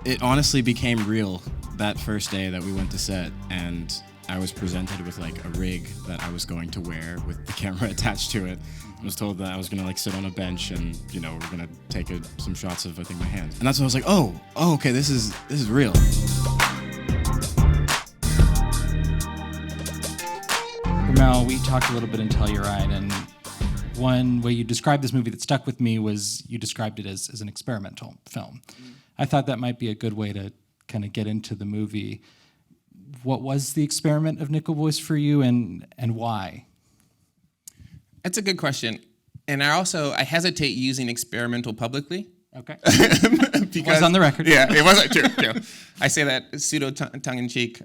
It honestly became real that first day that we went to set, and I was presented with like a rig that I was going to wear with the camera attached to it. I was told that I was gonna like sit on a bench and we're gonna take some shots of I think my hands, and that's when I was like, oh, okay, this is real. RaMell, we talked a little bit in Telluride, and one way you described this movie that stuck with me was you described it as an experimental film. I thought that might be a good way to kind of get into the movie. What was the experiment of Nickel Voice for you, and why? That's a good question. And I hesitate using experimental publicly. Okay. Because, it was on the record. Yeah, it was true. I say that pseudo tongue-in-cheek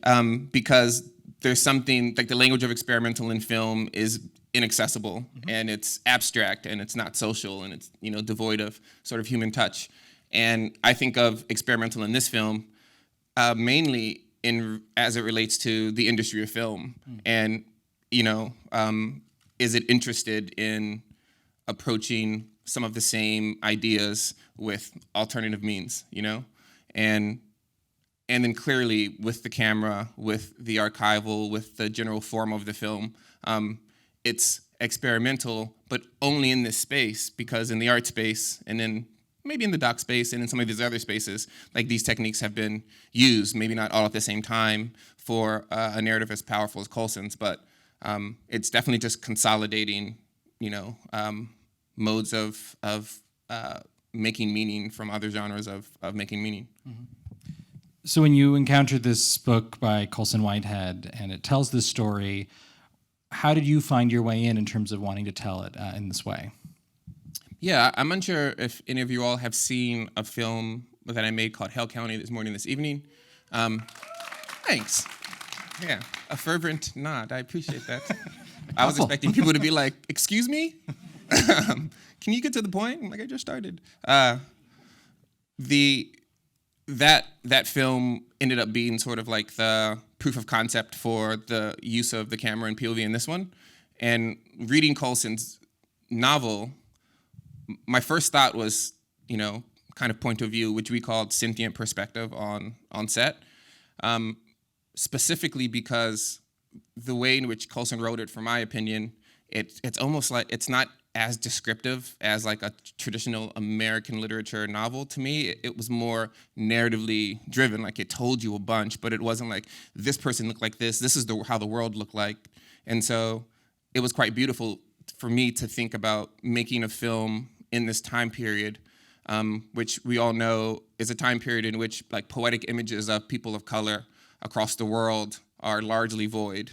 because there's something, like the language of experimental in film is inaccessible, and it's abstract, and it's not social, and it's devoid of sort of human touch. And I think of experimental in this film mainly as it relates to the industry of film, and is it interested in approaching some of the same ideas with alternative means, and then clearly with the camera, with the archival, with the general form of the film, it's experimental, but only in this space, because in the art space and then maybe in the doc space and in some of these other spaces, like these techniques have been used, maybe not all at the same time for a narrative as powerful as Colson's, but it's definitely just consolidating, modes of making meaning from other genres of making meaning. Mm-hmm. So when you encountered this book by Colson Whitehead and it tells this story, how did you find your way in terms of wanting to tell it in this way? Yeah, I'm unsure if any of you all have seen a film that I made called Hell County This Evening. Thanks. Yeah, a fervent nod. I appreciate that. I was expecting people to be like, excuse me? Can you get to the point? I'm like, I just started. That film ended up being sort of like the proof of concept for the use of the camera and POV in this one. And reading Colson's novel, my first thought was, kind of point of view, which we called sentient perspective on set, specifically because the way in which Colson wrote it, for my opinion, it's almost like it's not as descriptive as like a traditional American literature novel. To me, it was more narratively driven, like it told you a bunch, but it wasn't like this person looked like this is how the world looked like. And so it was quite beautiful for me to think about making a film in this time period, which we all know is a time period in which like poetic images of people of color across the world are largely void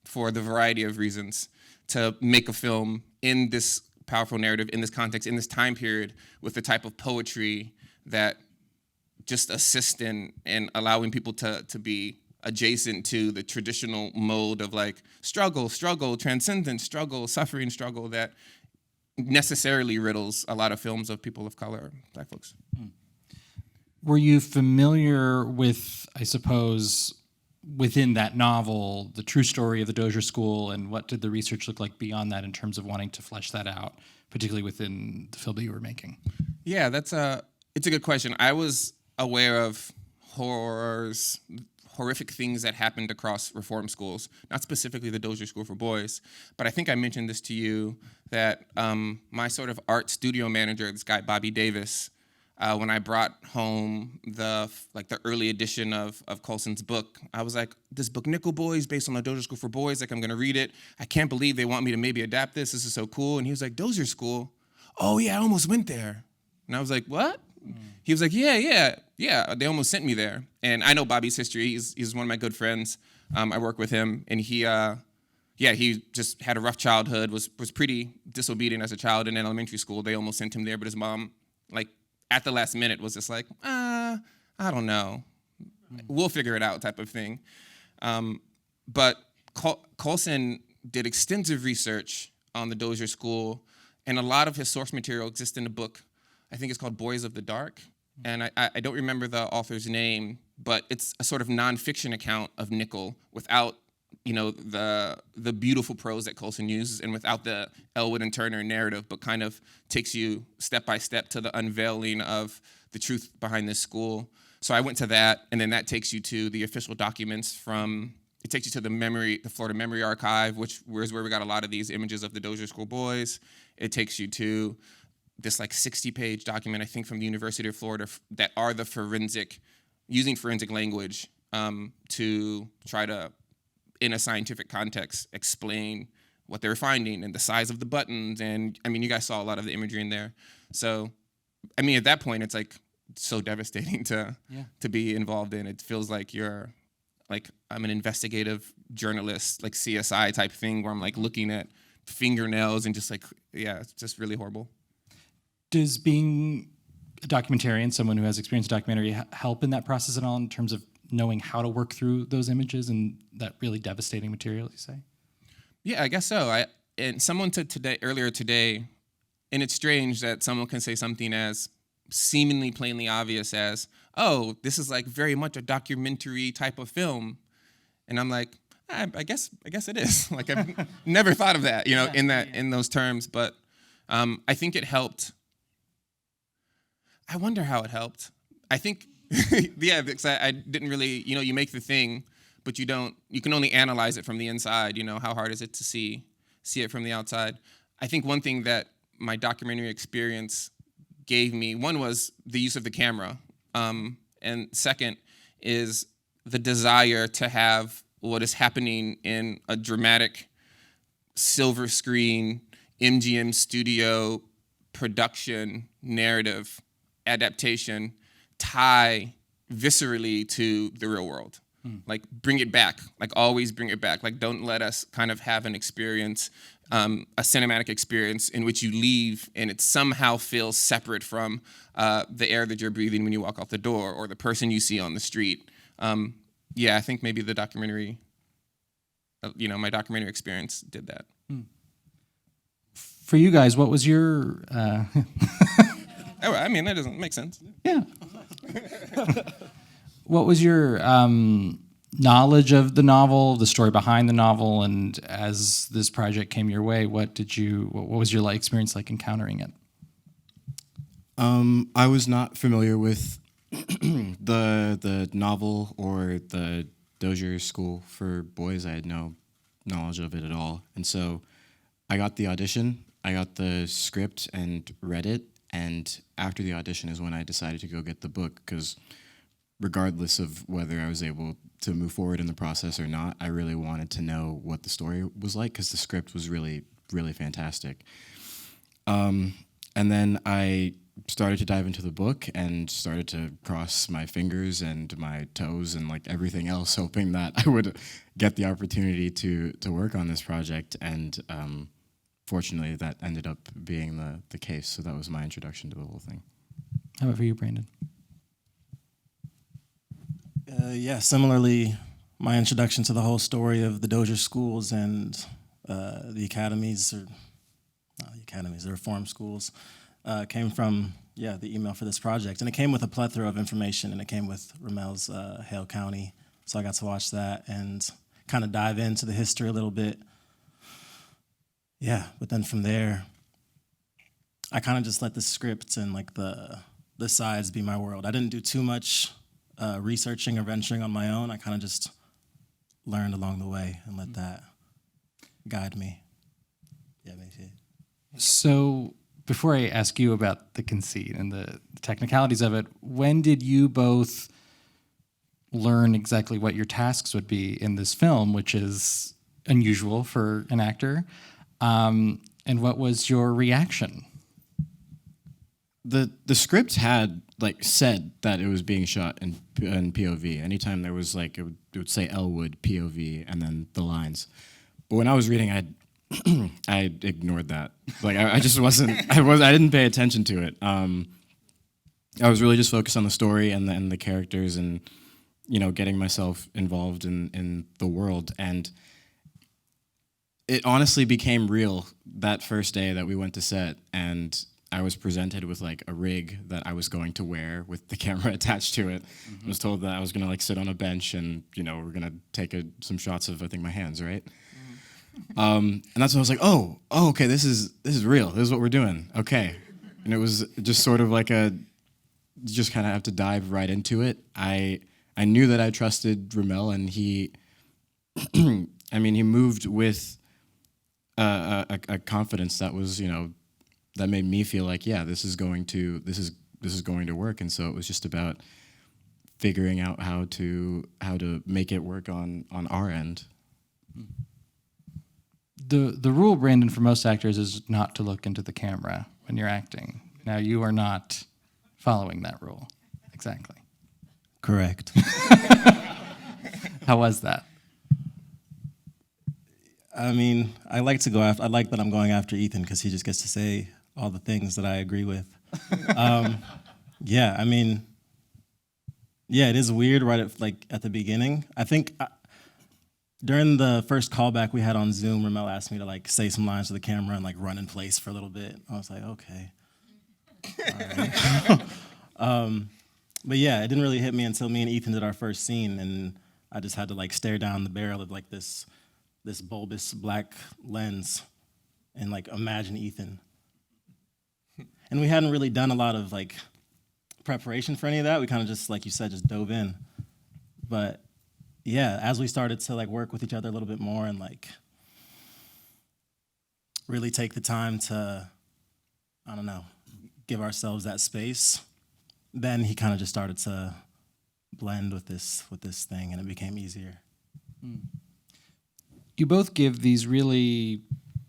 for the variety of reasons. To make a film in this powerful narrative, in this context, in this time period, with the type of poetry that just assists in allowing people to be adjacent to the traditional mode of like struggle, transcendence, struggle, suffering, struggle that necessarily riddles a lot of films of people of color, Black folks. Were you familiar with, I suppose, within that novel, the true story of the Dozier School, and what did the research look like beyond that in terms of wanting to flesh that out, particularly within the film that you were making? Yeah, it's a good question. I was aware of horrific things that happened across reform schools, not specifically the Dozier School for Boys, but I think I mentioned this to you, that my sort of art studio manager, this guy Bobby Davis, when I brought home the early edition of Colson's book, I was like, this book Nickel Boys based on the Dozier School for Boys, like I'm gonna read it. I can't believe they want me to maybe adapt this. This is so cool. And he was like, Dozier School? Oh yeah, I almost went there. And I was like, what? He was like, yeah, they almost sent me there. And I know Bobby's history. He's one of my good friends. I work with him, and he just had a rough childhood, was pretty disobedient as a child. And in elementary school, they almost sent him there, but his mom, like, at the last minute was just like, I don't know. We'll figure it out type of thing. But Colson did extensive research on the Dozier School, and a lot of his source material exists in a book. I think it's called Boys of the Dark. And I don't remember the author's name, but it's a sort of nonfiction account of Nickel without the beautiful prose that Colson uses, and without the Elwood and Turner narrative, but kind of takes you step by step to the unveiling of the truth behind this school. So I went to that, and then that takes you to the official documents it takes you to the Florida Memory Archive, which is where we got a lot of these images of the Dozier School boys. It takes you to this like 60-page document, I think, from the University of Florida that are using forensic language to try to, in a scientific context, explain what they were finding and the size of the buttons. And I mean, you guys saw a lot of the imagery in there. So, I mean, at that point, it's like so devastating to be involved in. It feels like I'm an investigative journalist, like CSI type thing, where I'm like looking at fingernails and just like, it's just really horrible. Does being a documentarian, someone who has experience in documentary, help in that process at all in terms of knowing how to work through those images and that really devastating material, you say? Yeah, I guess so. And someone said earlier today, and it's strange that someone can say something as seemingly plainly obvious as, oh, this is like very much a documentary type of film. And I'm like, I guess it is. Like, I've never thought of that, in those terms. But I think it helped. I wonder how it helped. I think, because I didn't really, you make the thing, but you can only analyze it from the inside. How hard is it to see it from the outside? I think one thing that my documentary experience gave me, one was the use of the camera. And second is the desire to have what is happening in a dramatic silver screen, MGM studio production narrative adaptation tie viscerally to the real world. Like, bring it back. Like, always bring it back. Like, don't let us kind of have an experience, a cinematic experience in which you leave and it somehow feels separate from the air that you're breathing when you walk out the door or the person you see on the street. I think maybe the documentary, my documentary experience did that. For you guys, what was your... I mean, that doesn't make sense. Yeah. What was your knowledge of the novel, the story behind the novel, and as this project came your way, what was your experience like encountering it? I was not familiar with the novel or the Dozier School for Boys. I had no knowledge of it at all, and so I got the audition. I got the script and read it, and after the audition is when I decided to go get the book, because regardless of whether I was able to move forward in the process or not, I really wanted to know what the story was like, because the script was really, really fantastic. And then I started to dive into the book and started to cross my fingers and my toes and like everything else, hoping that I would get the opportunity to work on this project. And fortunately, that ended up being the case. So that was my introduction to the whole thing. How about for you, Brandon? Similarly, my introduction to the whole story of the Dozier schools and the academies, the reform schools, came from the email for this project. And it came with a plethora of information, and it came with RaMell's Hale County. So I got to watch that and kind of dive into the history a little bit. Yeah, but then from there, I kind of just let the script and like the sides be my world. I didn't do too much researching or venturing on my own. I kind of just learned along the way and let that guide me. Yeah, maybe. So before I ask you about the conceit and the technicalities of it, when did you both learn exactly what your tasks would be in this film, which is unusual for an actor? And what was your reaction? The script had said that it was being shot in POV. Anytime there was it would say Elwood POV and then the lines. But when I was reading, I ignored that. I just wasn't. I didn't pay attention to it. I was really just focused on the story and the characters and getting myself involved in the world. And it honestly became real that first day that we went to set, and I was presented with a rig that I was going to wear with the camera attached to it. I was told that I was going to sit on a bench and we're going to take some shots of, I think, my hands, right? And that's when I was like, oh, okay, this is real. This is what we're doing. Okay. And it was just sort of like just kind of have to dive right into it. I knew that I trusted RaMell, and he, I mean, he moved with a confidence that was, that made me feel like, yeah, this is going to work. And so it was just about figuring out how to make it work on our end. The rule, Brandon, for most actors is not to look into the camera when you're acting. Now, you are not following that rule. Exactly. Correct. How was that? I mean, I like that I'm going after Ethan because he just gets to say all the things that I agree with. Yeah, I mean, yeah, it is weird right at the beginning. I think during the first callback we had on Zoom, RaMell asked me to say some lines to the camera and run in place for a little bit. I was like, okay. All right. But yeah, it didn't really hit me until me and Ethan did our first scene, and I just had to stare down the barrel of this bulbous black lens and imagine Ethan. And we hadn't really done a lot of preparation for any of that. We kind of just, like you said, just dove in. But yeah, as we started to work with each other a little bit more and really take the time to, I don't know, give ourselves that space, then he kind of just started to blend with this thing, and it became easier. You both give these really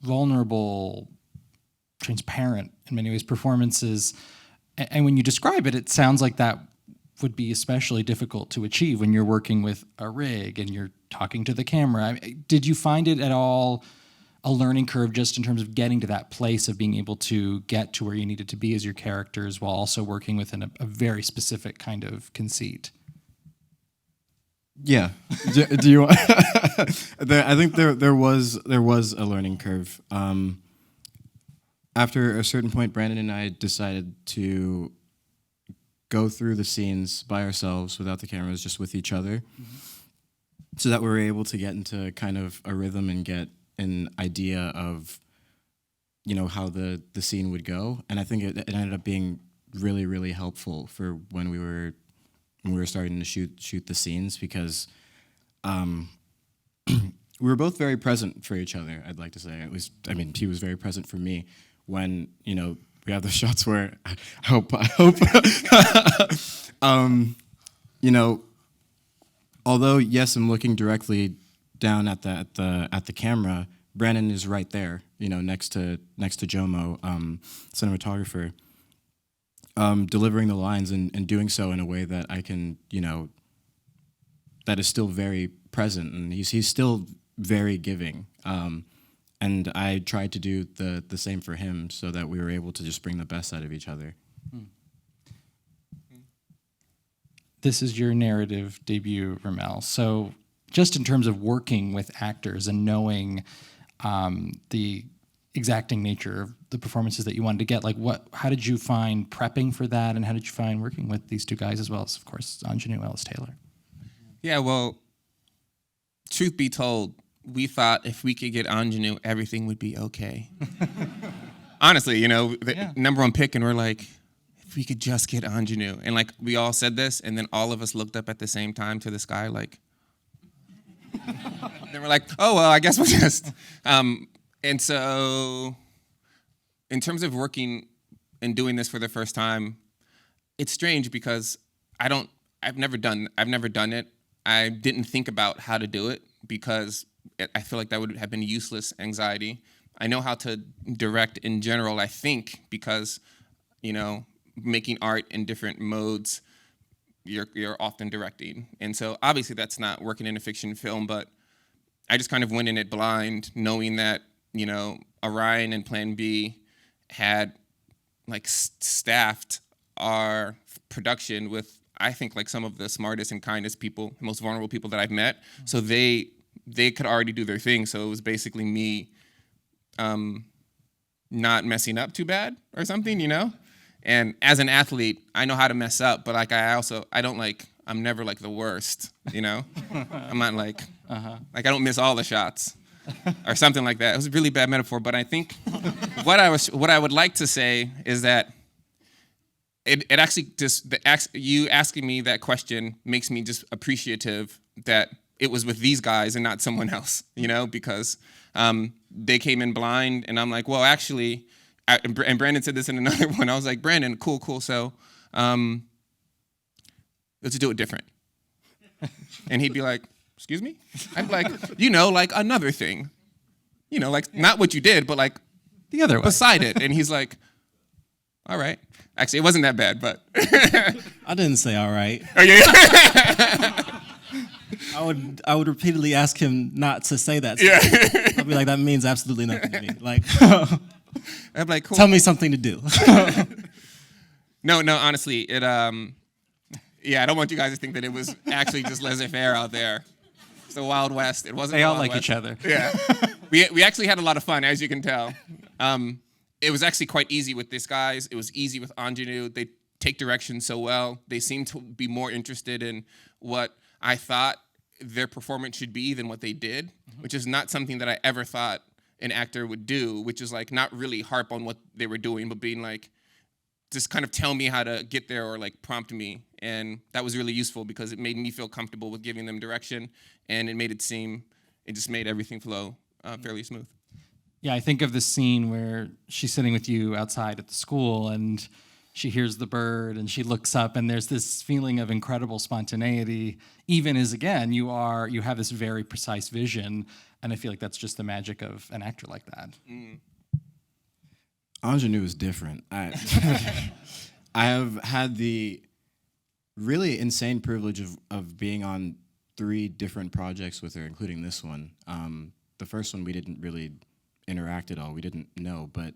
vulnerable, transparent, in many ways, performances. And when you describe it, it sounds like that would be especially difficult to achieve when you're working with a rig and you're talking to the camera. Did you find it at all a learning curve just in terms of getting to that place of being able to get to where you needed to be as your characters while also working within a very specific kind of conceit? Yeah. Do you? I think there was a learning curve. After a certain point, Brandon and I decided to go through the scenes by ourselves without the cameras, just with each other, so that we were able to get into kind of a rhythm and get an idea of, how the scene would go. And I think it ended up being really, really helpful for when we were starting to shoot the scenes, because we were both very present for each other. I'd like to say he was very present for me when we have the shots where I hope although yes, I'm looking directly down at the camera, Brandon is right there, next to Jomo, cinematographer. Delivering the lines and doing so in a way that I can, that is still very present, and he's still very giving. And I tried to do the same for him, so that we were able to just bring the best out of each other. This is your narrative debut, RaMell. So just in terms of working with actors and knowing the exacting nature of the performances that you wanted to get, how did you find prepping for that, and how did you find working with these two guys, as well as, of course, Ingenue Ellis-Taylor? Yeah, well, truth be told, we thought if we could get Ingenue, everything would be okay. Honestly, the number one pick, and we're like, if we could just get Ingenue. And we all said this, and then all of us looked up at the same time to the sky, then we're like, oh, well, I guess we'll just. And so, in terms of working and doing this for the first time, it's strange because I've never done it. I didn't think about how to do it because I feel like that would have been useless anxiety. I know how to direct in general, I think, because, making art in different modes, you're often directing. And so obviously that's not working in a fiction film, but I just kind of went in it blind, knowing that, Orion and Plan B had staffed our production with, I think, some of the smartest and kindest people, most vulnerable people that I've met. So they could already do their thing. So it was basically me not messing up too bad or something, And as an athlete, I know how to mess up, but I'm never the worst, I'm not I don't miss all the shots or something like that. It was a really bad metaphor, but I think what I would like to say is that it actually just you asking me that question makes me just appreciative that it was with these guys and not someone else, because they came in blind, and I'm like, well, actually, and Brandon said this in another one. I was like, Brandon, cool. So let's do it different. And he'd be like, excuse me? I'd be like, like another thing. Like not what you did, but like The other way. beside it. And he's like, all right. Actually, it wasn't that bad, but. I didn't say all right. Oh, yeah. I would repeatedly ask him not to say that. Yeah. I'd be like, that means absolutely nothing to me. Like, I'm like, cool. tell me something to do. No, honestly, it I don't want you guys to think that it was actually just laissez-faire out there. It's the Wild West. It wasn't. They the all Wild like West. each other. Yeah. We actually had a lot of fun, as you can tell. It was actually quite easy with these guys. It was easy with Ingenue. They take direction so well. They seem to be more interested in what I thought their performance should be than what they did, which is not something that I ever thought an actor would do, which is like not really harp on what they were doing, but being like, just kind of tell me how to get there or like prompt me. And that was really useful because it made me feel comfortable with giving them direction, and it just made everything flow fairly smooth. Yeah, I think of the scene where she's sitting with you outside at the school and she hears the bird and she looks up, and there's this feeling of incredible spontaneity, even as, again, you have this very precise vision, and I feel like that's just the magic of an actor like that. Ingenue is different. I have had the really insane privilege of being on 3 different projects with her, including this one. The first one we didn't really interact at all. We didn't know, but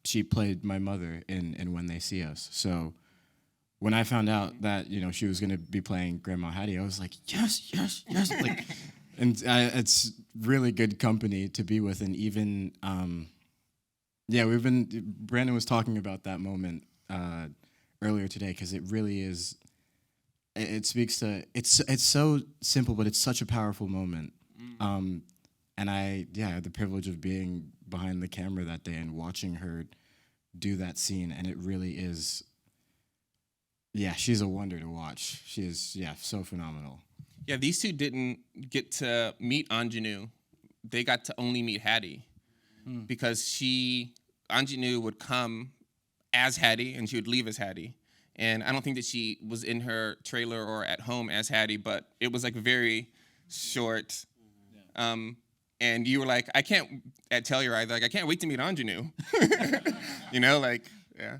she played my mother in When They See Us. So when I found out that she was going to be playing Grandma Hattie, I was like, yes. Like, and it's really good company to be with, and even Brandon was talking about that moment earlier today, because it really is. It speaks to it's so simple, but it's such a powerful moment. And I had the privilege of being behind the camera that day and watching her do that scene, and it really is. Yeah, she's a wonder to watch. She is, so phenomenal. Yeah, these two didn't get to meet Ingenue. They got to only meet Hattie because Ingenue would come as Hattie and she would leave as Hattie. And I don't think that she was in her trailer or at home as Hattie, but it was like very short. And you were like, I can't tell you right, like I can't wait to meet Ingenue. Yeah.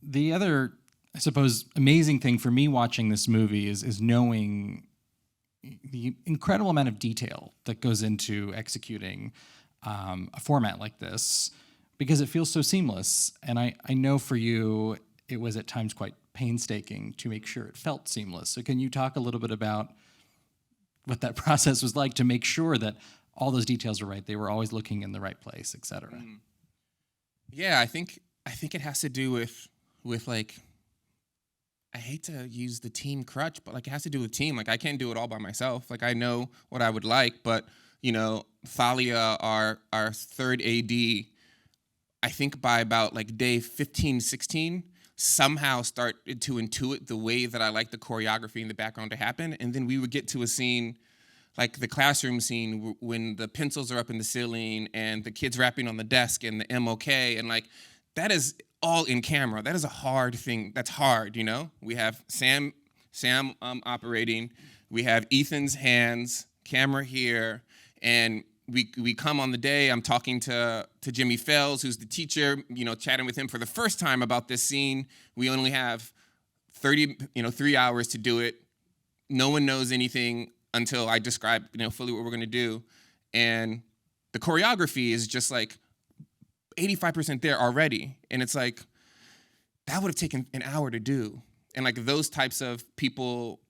The other, I suppose, amazing thing for me watching this movie is knowing the incredible amount of detail that goes into executing a format like this, because it feels so seamless. And I know for you, it was at times quite painstaking to make sure it felt seamless. So can you talk a little bit about what that process was like to make sure that all those details were right, they were always looking in the right place, et cetera? Yeah, I think it has to do with like, I hate to use the team crutch, but like it has to do with team. Like I can't do it all by myself. Like I know what I would like, but Thalia, our third AD, I think by about like day 15, 16, somehow started to intuit the way that I like the choreography in the background to happen. And then we would get to a scene, like the classroom scene, when the pencils are up in the ceiling and the kids rapping on the desk and the MOK, and like that is all in camera. That is a hard thing. That's hard, We have Sam operating. We have Ethan's hands, camera here, and we come on the day. I'm talking to Jimmy Fells, who's the teacher, chatting with him for the first time about this scene. We only have 3 hours to do it. No one knows anything until I describe, fully what we're going to do. And the choreography is just like 85% there already. And it's like, that would have taken an hour to do. And like those types of people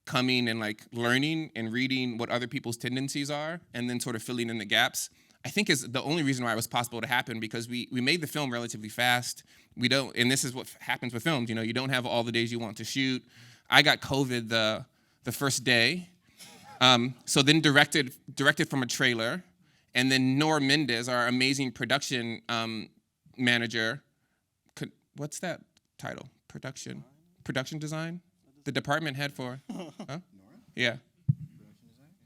coming and like learning and reading what other people's tendencies are and then sort of filling in the gaps, I think is the only reason why it was possible to happen, because we made the film relatively fast. And this is what happens with films, you don't have all the days you want to shoot. I got COVID the first day. So then directed from a trailer. And then Nora Mendez, our amazing production manager, what's that title? Production design? The department head for, huh? Yeah.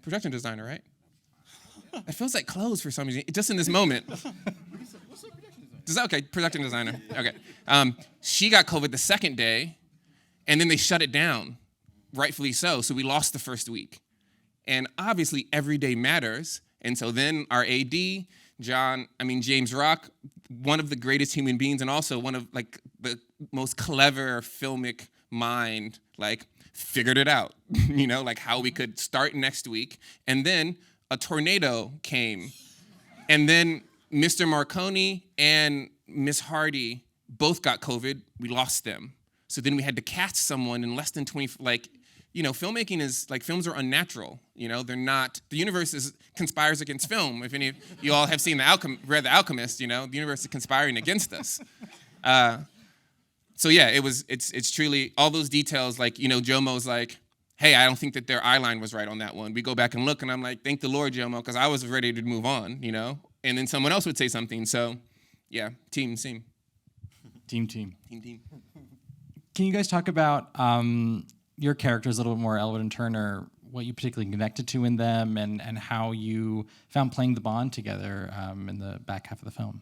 Production designer, right? It feels like clothes for some reason, just in this moment. Okay, production designer. Okay. She got COVID the second day, and then they shut it down, rightfully so. So we lost the first week. And obviously, every day matters. And so then our AD, James Rock, one of the greatest human beings, and also one of like the most clever filmic mind, like figured it out, like how we could start next week. And then a tornado came. And then Mr. Marconi and Miss Hardy both got COVID. We lost them. So then we had to cast someone in less than 20, filmmaking is, like, films are unnatural. They're not, the universe conspires against film. If any of you all have seen read The Alchemist, the universe is conspiring against us. So yeah, it's truly all those details, like, Jomo's like, hey, I don't think that their eye line was right on that one. We go back and look, and I'm like, thank the Lord, Jomo, because I was ready to move on, And then someone else would say something. So yeah, team. Team. Team. Can you guys talk about your characters a little bit more, Elwood and Turner, what you particularly connected to in them, and how you found playing the bond together in the back half of the film?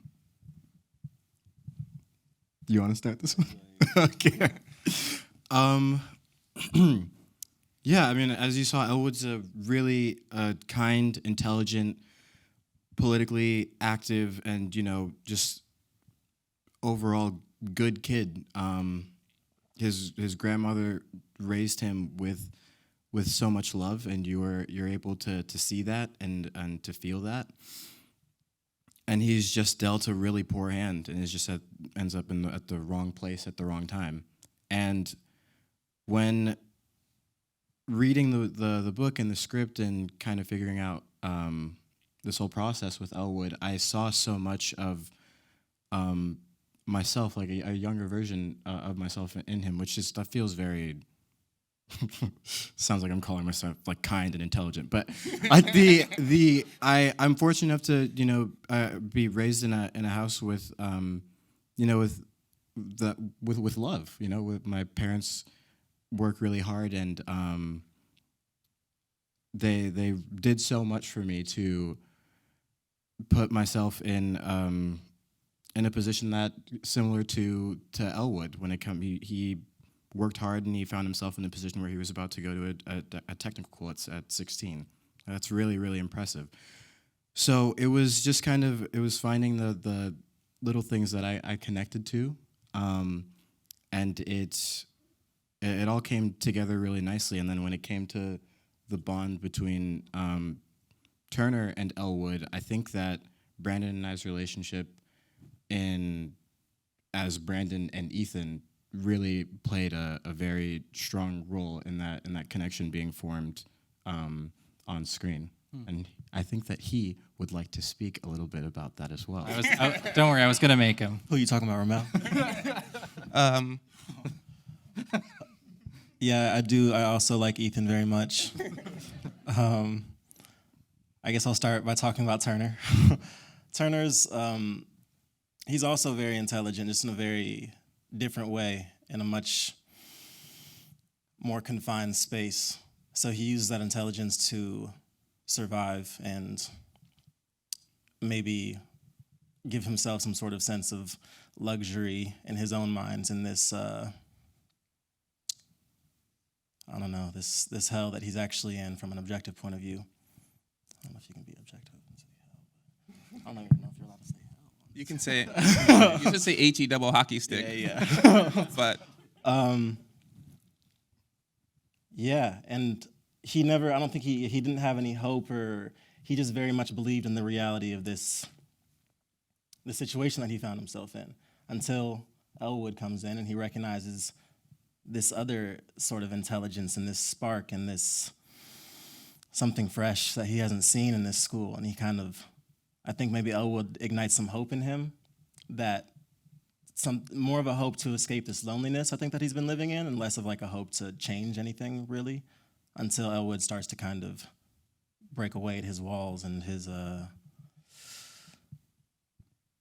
You want to start this one? Okay. Yeah, as you saw, Elwood's a really kind, intelligent, politically active, and, just overall good kid. His grandmother raised him with so much love, and you're able to see that and to feel that. And he's just dealt a really poor hand, and ends up at the wrong place at the wrong time. And when reading the book and the script and kind of figuring out this whole process with Elwood, I saw so much of myself, like a younger version of myself in him, which that feels very sounds like I'm calling myself like kind and intelligent, but I'm fortunate enough to be raised in a house with with love. With my parents work really hard, and they did so much for me to put myself in a position that similar to Elwood. When he worked hard, and he found himself in a position where he was about to go to a technical school at 16. That's really, really impressive. So it was just it was finding the little things that I connected to, and it all came together really nicely. And then when it came to the bond between Turner and Elwood, I think that Brandon and I's relationship as Brandon and Ethan really played a very strong role in that connection being formed on screen. And I think that he would like to speak a little bit about that as well. Don't worry, I was going to make him. Who are you talking about, RaMell? Yeah, I do. I also like Ethan very much. I guess I'll start by talking about Turner. Turner's, he's also very intelligent, just in a very different way, in a much more confined space. So he uses that intelligence to survive and maybe give himself some sort of sense of luxury in his own mind in this, this hell that he's actually in from an objective point of view. I don't know if you can be objective and say hell. I don't even know if you're allowed to say hell. You can say, you should say HE double hockey stick. Yeah. But yeah, and I don't think he didn't have any hope, or he just very much believed in the reality of the situation that he found himself in, until Elwood comes in and he recognizes this other sort of intelligence and this spark and this something fresh that he hasn't seen in this school. And he I think maybe Elwood ignites some hope in him, that some more of a hope to escape this loneliness I think that he's been living in, and less of like a hope to change anything really, until Elwood starts to kind of break away at his walls and his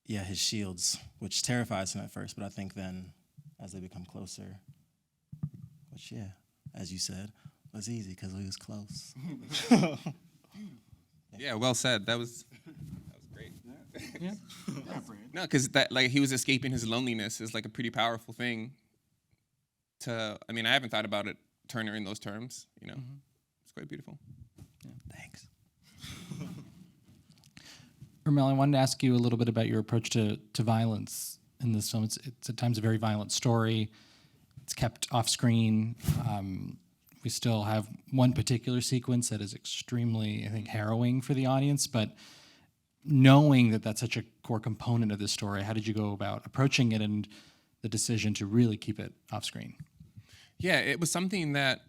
yeah, his shields, which terrifies him at first, but I think then as they become closer, which, yeah, as you said, was easy because we was close. Yeah, well said. That was great. Yeah. No, because that, like, he was escaping his loneliness is like a pretty powerful thing. I haven't thought about it, Turner, in those terms. You know, It's quite beautiful. Thanks. RaMell, I wanted to ask you a little bit about your approach to violence in this film. It's at times a very violent story. It's kept off screen. We still have one particular sequence that is extremely, I think, harrowing for the audience. But knowing that that's such a core component of this story, how did you go about approaching it and the decision to really keep it off screen? Yeah, it was something that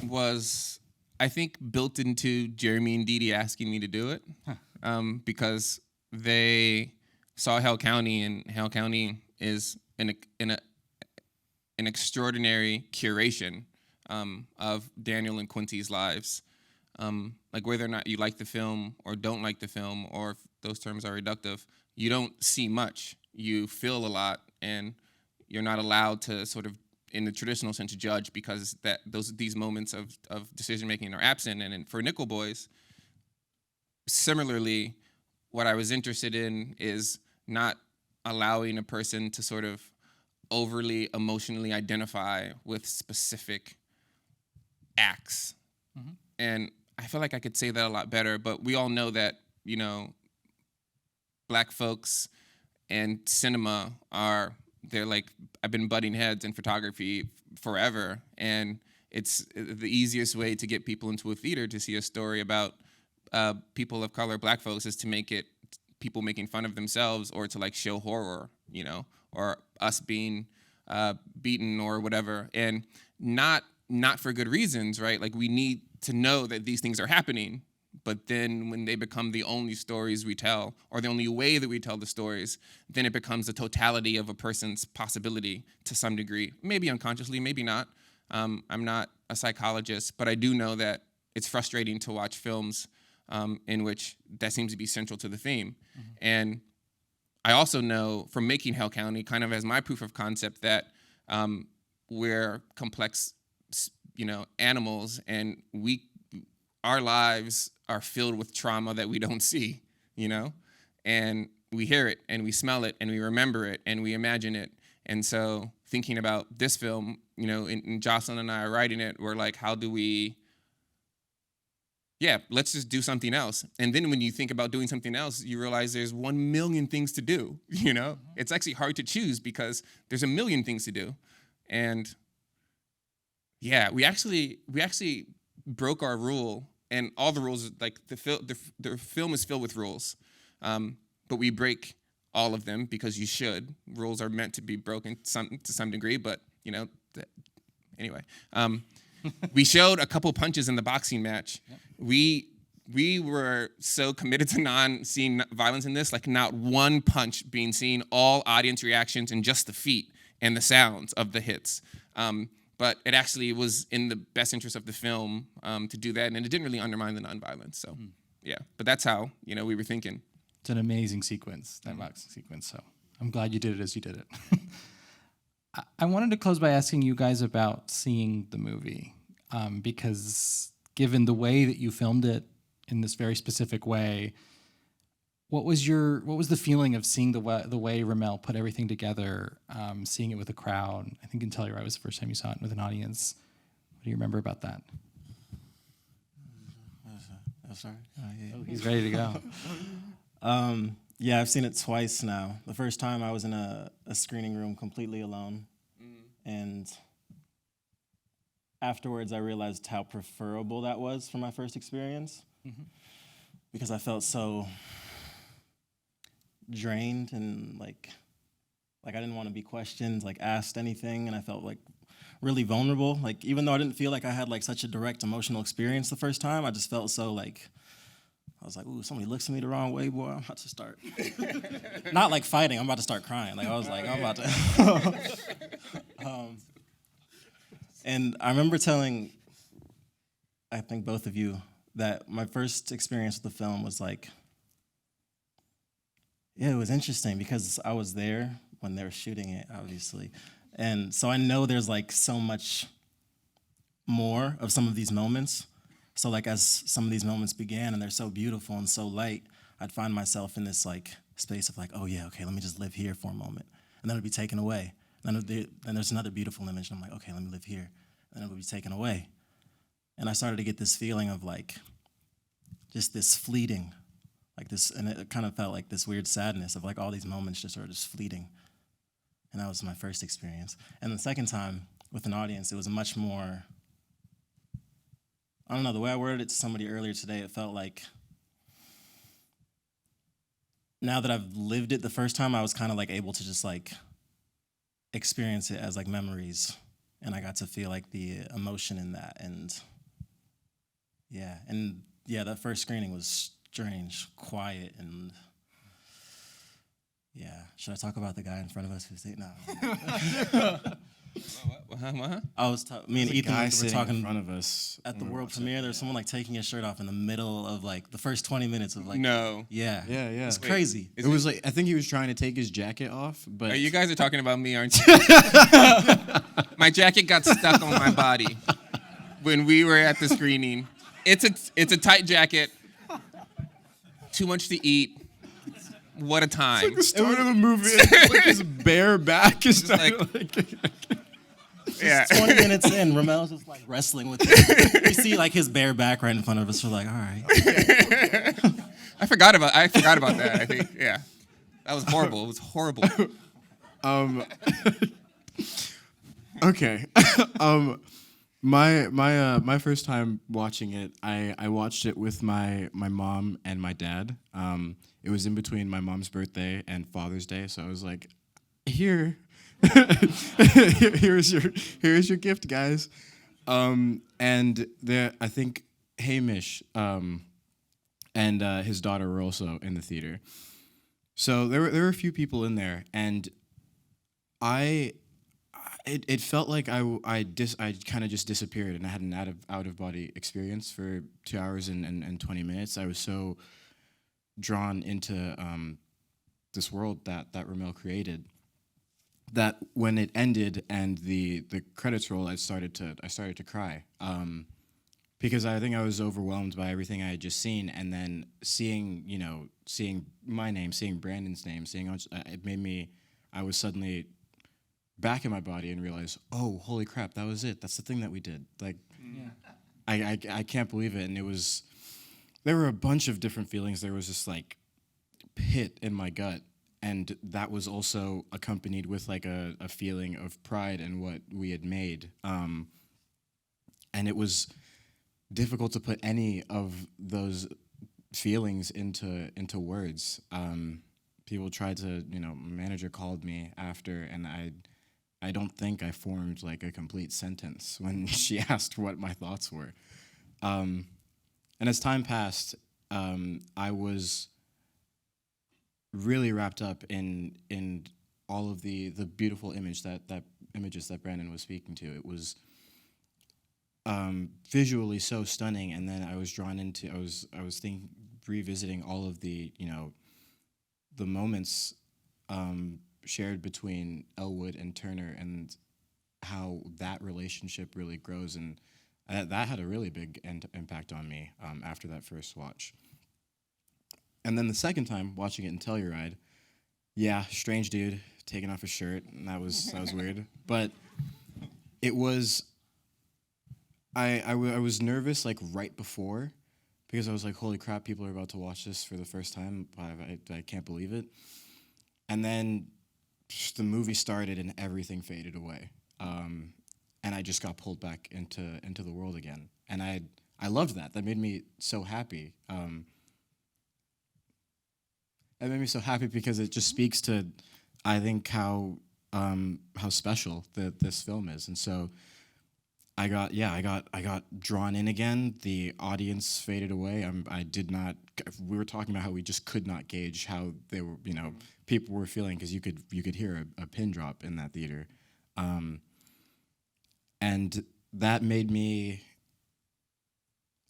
was, I think, built into Jeremy and Dee Dee asking me to do it. Because they saw Hell County, and Hell County is an extraordinary curation of Daniel and Quincy's lives. Like, whether or not you like the film or don't like the film, or if those terms are reductive, you don't see much. You feel a lot, and you're not allowed to sort of, in the traditional sense, judge, because these moments of decision making are absent. And for Nickel Boys, similarly, what I was interested in is not allowing a person to sort of overly emotionally identify with specific acts. Mm-hmm. And I feel like I could say that a lot better, but we all know that, you know, Black folks and cinema they're like, I've been butting heads in photography forever, and it's the easiest way to get people into a theater to see a story about people of color, Black folks, is to make it people making fun of themselves, or to like show horror, you know, or us being beaten or whatever, and not for good reasons, right? Like, we need to know that these things are happening, but then when they become the only stories we tell, or the only way that we tell the stories, then it becomes the totality of a person's possibility to some degree, maybe unconsciously, maybe not. I'm not a psychologist, but I do know that it's frustrating to watch films in which that seems to be central to the theme. Mm-hmm. And I also know from making Hell County, kind of as my proof of concept, that we're complex, you know, animals, and our lives are filled with trauma that we don't see, you know, and we hear it, and we smell it, and we remember it, and we imagine it. And so thinking about this film, you know, and Jocelyn and I are writing it, we're like, how do we, let's just do something else. And then when you think about doing something else, you realize there's 1 million things to do, you know? Mm-hmm. It's actually hard to choose because there's 1 million things to do. And yeah, we actually broke our rule, and all the rules, like the film is filled with rules, but we break all of them because you should. Rules are meant to be broken to some degree, but you know, anyway. We showed a couple punches in the boxing match. Yep. We were so committed to seeing violence in this, like not one punch being seen, all audience reactions and just the feet and the sounds of the hits. But it actually was in the best interest of the film to do that, and it didn't really undermine the nonviolence. So, yeah. But that's how, you know, we were thinking. It's an amazing sequence, that boxing sequence. So I'm glad you did it as you did it. I wanted to close by asking you guys about seeing the movie, because given the way that you filmed it in this very specific way, what was the feeling of seeing the way RaMell put everything together, seeing it with a crowd? I think in Tell Your Eye was the first time you saw it with an audience. What do you remember about that? Oh, sorry. Oh, he's ready to go. Yeah, I've seen it twice now. The first time I was in a screening room completely alone. And afterwards I realized how preferable that was from my first experience. Mm-hmm. Because I felt so drained and like I didn't want to be questioned, like asked anything, and I felt like really vulnerable. Like, even though I didn't feel like I had like such a direct emotional experience the first time, I just felt so like, I was like, ooh, somebody looks at me the wrong way, boy, I'm about to start. Not like fighting, I'm about to start crying. Like, I was like, I'm about to. And I remember telling, I think both of you, that my first experience with the film was like, Yeah, it was interesting because I was there when they were shooting it, obviously. And so I know there's like so much more of some of these moments. So like as some of these moments began and they're so beautiful and so light, I'd find myself in this like space of like, oh yeah, okay, let me just live here for a moment. And then it'd be taken away. Then there's another beautiful image and I'm like, okay, let me live here. And then it would be taken away. And I started to get this feeling of like, just this fleeting, like this, and it kind of felt like this weird sadness of like all these moments just are just fleeting. And that was my first experience. And the second time with an audience, it was a much more, I don't know, the way I worded it to somebody earlier today, it felt like now that I've lived it the first time, I was kind of like able to just like experience it as like memories. And I got to feel like the emotion in that. And yeah, that first screening was strange, quiet, and yeah. Should I talk about the guy in front of us who's no? What? I was me and Ethan were talking in front of us at the world premiere. There's someone like taking his shirt off in the middle of like the first 20 minutes of like No. yeah. It's crazy. It was like I think he was trying to take his jacket off, but You guys are talking about me, aren't you? My jacket got stuck on my body when we were at the screening. It's a tight jacket. Too much to eat. What a time. the start of the movie, like his bare back is Yeah. 20 minutes in, RaMell's just like wrestling with it. We see like his bare back right in front of us. We're like, all right. I forgot about that. I think, yeah. That was horrible. It was horrible. Okay. My first time watching it, I watched it with my mom and my dad. It was in between my mom's birthday and Father's Day, so I was like, here's your gift, guys. And there, I think Hamish and his daughter were also in the theater. So there were a few people in there, and it felt like I kind of just disappeared, and I had an out of body experience for 2 hours and 20 minutes. I was so drawn into this world that RaMell created that when it ended and the credits rolled, I started to cry because I think I was overwhelmed by everything I had just seen, and then seeing my name, seeing Brandon's name, it made me. I was suddenly back in my body and realized, oh, holy crap, that was it. That's the thing that we did. Like, I can't believe it. And there were a bunch of different feelings. There was this like pit in my gut. And that was also accompanied with like a feeling of pride in what we had made. And it was difficult to put any of those feelings into words. People tried to, manager called me after, and I don't think I formed like a complete sentence when she asked what my thoughts were. And as time passed, I was really wrapped up in all of the beautiful images that Brandon was speaking to. It was visually so stunning, and then I was drawn into. I was revisiting all of the the moments shared between Elwood and Turner, and how that relationship really grows, and that had a really big impact on me after that first watch. And then the second time watching it in Telluride, yeah, strange dude taking off his shirt, and that was weird. But it was, I was nervous like right before, because I was like, holy crap, people are about to watch this for the first time. I can't believe it. And then the movie started and everything faded away, and I just got pulled back into the world again. And I loved that. That made me so happy. It made me so happy because it just speaks to, I think, how special this film is. And so I got drawn in again. The audience faded away. We were talking about how we just could not gauge how they were, people were feeling, because you could hear a pin drop in that theater. And that made me,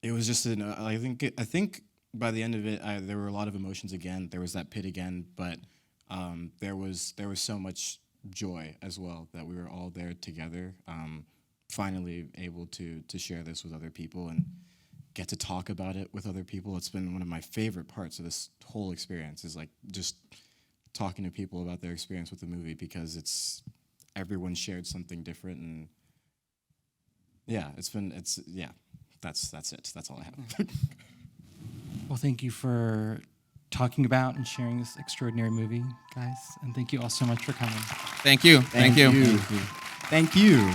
it was just I think by the end of it, there were a lot of emotions again. There was that pit again, but there was so much joy as well that we were all there together. Finally able to share this with other people and get to talk about it with other people. It's been one of my favorite parts of this whole experience, is like just talking to people about their experience with the movie, because everyone shared something different, and that's it. That's all I have. Well, thank you for talking about and sharing this extraordinary movie, guys, and thank you all so much for coming. Thank you. Thank you.